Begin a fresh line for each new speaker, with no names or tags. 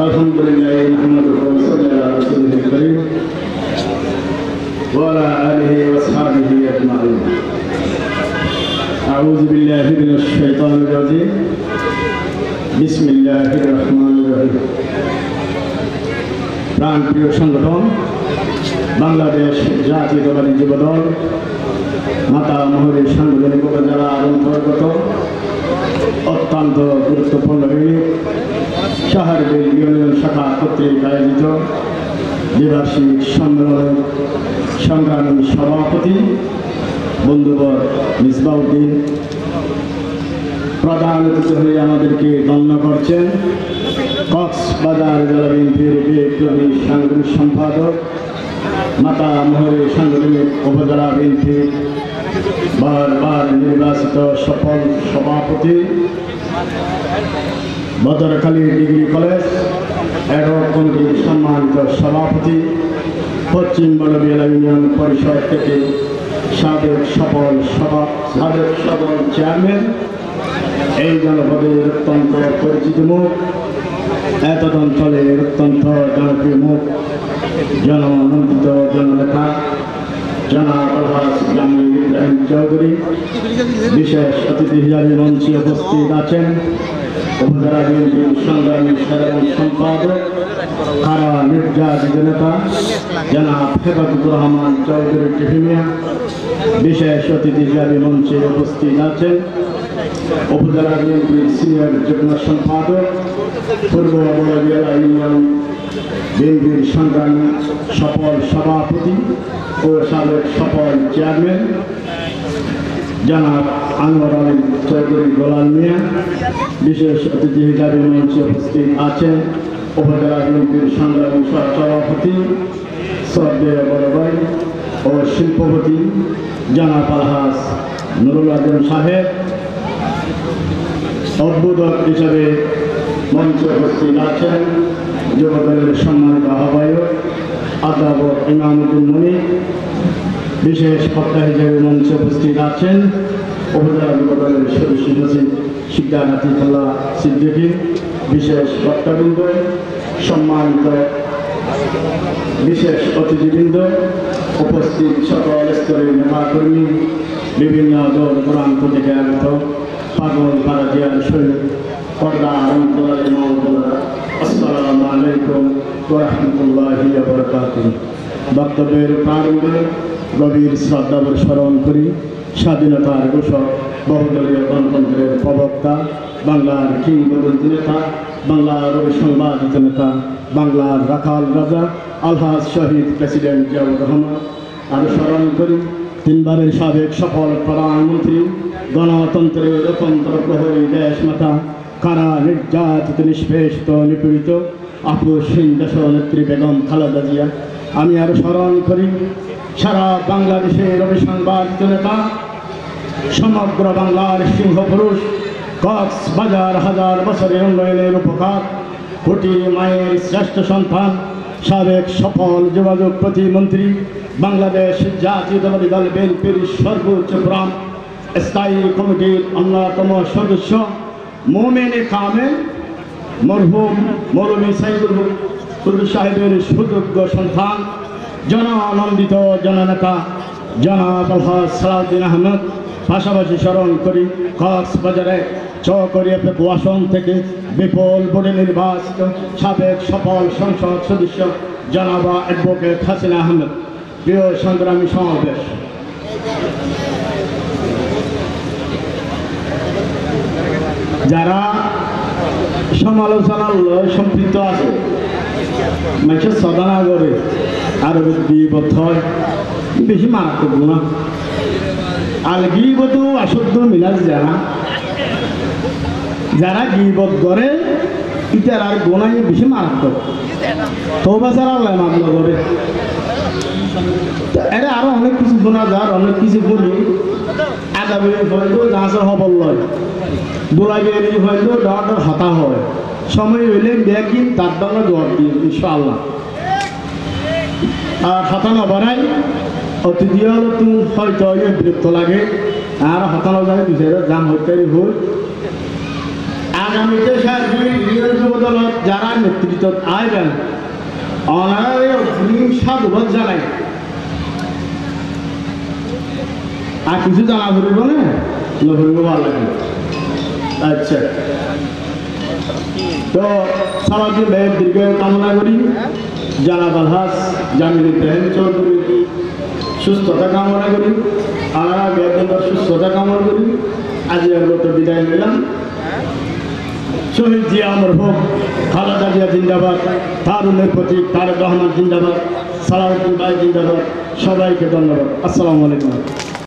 আলহামদুলিল্লাহ নাহমাদুহু ওয়া সাল্লাল্লাহু আলা রাসূলিল কারীম ওয়া আলা আলিহি ওয়া আসহাবিহি আজমাইন। আউযু বিল্লাহি মিনাশ শাইতানির রাজীম। বিসমিল্লাহির রহমানির রহিম। প্রাণপ্রিয় সংগঠন বাংলাদেশ জাতীয়তাবাদী যুবদল মাতামুহুরী সাংগঠনিক উপজেলার অন্তর্গত অত্যন্ত গুরুত্বপূর্ণ ইউনিট সাহারবিল ইউনিয়ন শাখা কর্তৃক আয়োজিত দ্বিবার্ষিক সম্মেলনের সংগ্রামী সভাপতি বন্ধুবর মিসবাউদ্দিন প্রধান অতিথি হয়ে আমাদেরকে ধন্য করছেন কক্সবাজার জেলা বিএনপির বিপ্লবী সাংগঠনিক সম্পাদক মাতামুহুরী সাংগঠনিক উপজেলা বিএনপির বারবার নির্বাচিত সফল সভাপতি বদরখালী ডিগ্রি কলেজ অ্যাডহক কমিটির সম্মানিত সভাপতি পশ্চিম বড়বিয়ালা ইউনিয়ন পরিষদ থেকে সাবেক সফল চেয়ারম্যান, এই জনপদের অত্যন্ত পরিচিত মুখ, এতদ অঞ্চলের অত্যন্ত জনপ্রিয় মুখ, জননন্দিত জননেতা জনাব আলহাজ জামিল ইব্রাহিম চৌধুরী বিশেষ অতিথি হিসাবে মঞ্চে উপস্থিত আছেন উপজেলা বিএনপির সংগ্রামী সাধারণ সম্পাদক কারা নির্যাতিত নেতা জনাব হেফাজতুর রহমান চৌধুরী টিফিমিয়া। বিশেষ অতিথি হিসাবে মঞ্চে উপস্থিত আছেন উপজেলা বিএনপির সিনিয়র যুগ্ম সম্পাদক পূর্ব বড়বিয়ালা ইউনিয়ন বিএনপির সংগ্রামী সফল সভাপতি ও সাবেক সফল চেয়ারম্যান জনাব আনোয়ার আলী চৌধুরী গোলাল মিয়া। বিশেষ অতিথি হিসাবে মঞ্চে উপস্থিত আছেন উপজেলা বিএনপির সংগ্রামী সভাপতি শ্রদ্ধেয় বড় ভাই ও শিল্পপতি জনাব আলহাজ নুরুল আজম সাহেব। উদ্বোধক হিসাবে মঞ্চে উপস্থিত আছেন যুবদলের সম্মানিত আহ্বায়ক অধ্যাপক ইমামউদ্দিন মনির। বিশেষ বক্তা হিসেবে মঞ্চে উপস্থিত আছেন উপজেলা যুবদলের সদস্য সচিব শিকদার আতিকুল্লাহ সিদ্দিকী। বিশেষ বক্তাবৃন্দ, সম্মানিত বিশেষ অতিথিবৃন্দ, উপস্থিত সকল স্তরের নেতাকর্মী, বিভিন্ন দল প্রান্ত থেকে আগত পাগল ভারতীয় সৈনিক পর্দা রহমতুল্লাহি মহোদয়, আসসালামু আলাইকুম ওয়া রাহমাতুল্লাহি ওয়া বারাকাতুহু। বক্তব্যের প্রারম্ভে গভীর শ্রদ্ধাভরে স্মরণ করি স্বাধীনতার ঘোষক, বহুদলীয় গণতন্ত্রের প্রবক্তা, বাংলার কিংবদন্তি নেতা, বাংলার অবিসংবাদিত নেতা, বাংলার রাখাল রাজা আলহাজ শহীদ প্রেসিডেন্ট জিয়াউর রহমান। আর স্মরণ করি তিনবারের সাবেক সফল প্রধানমন্ত্রী, গণতন্ত্রের রূপান্তর প্রহরী দেশমাতা, কারা নির্যাতিত নিষ্পেষিত নিপীড়িত আপসহীন দেশনেত্রী বেগম খালেদা জিয়া। আমি আরো স্মরণ করি সারা বাংলাদেশের অবিসংবাদিত নেতা, সমগ্র বাংলার সিংহপুরুষ, কক্সবাজার হাজার বছরের উন্নয়নের উপকার, কোটি মায়ের শ্রেষ্ঠ সন্তান, সাবেক সফল যোগাযোগ প্রতিমন্ত্রী, বাংলাদেশ জাতীয়তাবাদী দল বিএনপির সর্বোচ্চ প্রাণ স্থায়ী কমিটির অন্যতম সদস্য, মোমেনে কামেল মরহুম মৌলভী সাইদুল হক সাহেবের সুযোগ্য সন্তান, জনানন্দিত জননেতা জনাব আলহাজ সালাউদ্দিন আহমেদ। পাশাপাশি স্মরণ করি কক্সবাজারে চকরিয়া পেপু আসন থেকে বিপুল ভোটে নির্বাচিত সাবেক সফল সংসদ সদস্য জনাবা অ্যাডভোকেট হাসিনা আহমেদ। প্রিয় সংগ্রামী সমাবেশ, যারা সমালোচনার সম্পৃক্ত আছে মানুষের সদানা করে আর বিপদ হয় বেশি মারাত্মক না। আল গিবত অশুদ্ধ মিলাজ যারা গিবত করে ইটার আর গোনাই বেশি মারাত্মক। তওবা ছাড়া আল্লাহ মাফ করে। এরা আরো অনেক কিছু শোনা যার অনেক কিছু বলি আগামী হয়তো গাছের হবল লয়, দোলা বেরি হয়তো ডর হতা হয়, সময় হইলে ব্যাগিন তার দ্বারা জোয়ার দিয়ে ইনশাআল্লাহ। আর হতানো বানাই অতিথি হলো তুমি হয়তো বিরক্ত লাগে আর হতানো জানে বিচারে জাম হইতে হই। আর আগামীতে সার্বিক ইউনিয়ন যুবদলত যারা নেতৃত্ব আইবেন অনারে অগ্রিম সাধুবাদ জানাই আর কিছু জানা ধরিব না ধরিব ভালো লাগে আচ্ছা তো সালাউদ্দিন ভাইয়ের দীর্ঘ কামনা করি জানাব আলহাজ জামিল ইব্রাহিম চৌধুরী সুস্থতা কামনা করি আনারা বেদনার সুস্থতা কামনা করি আজ এর মতো বিদায় নিলাম শহীদ জিয়া অমর হোক খালেদা জিয়া জিন্দাবাদ তারুণের প্রতীক তারেক রহমান জিন্দাবাদ সালাউদ্দিন ভাই জিন্দাবাদ সবাইকে ধন্যবাদ আসসালামু আলাইকুম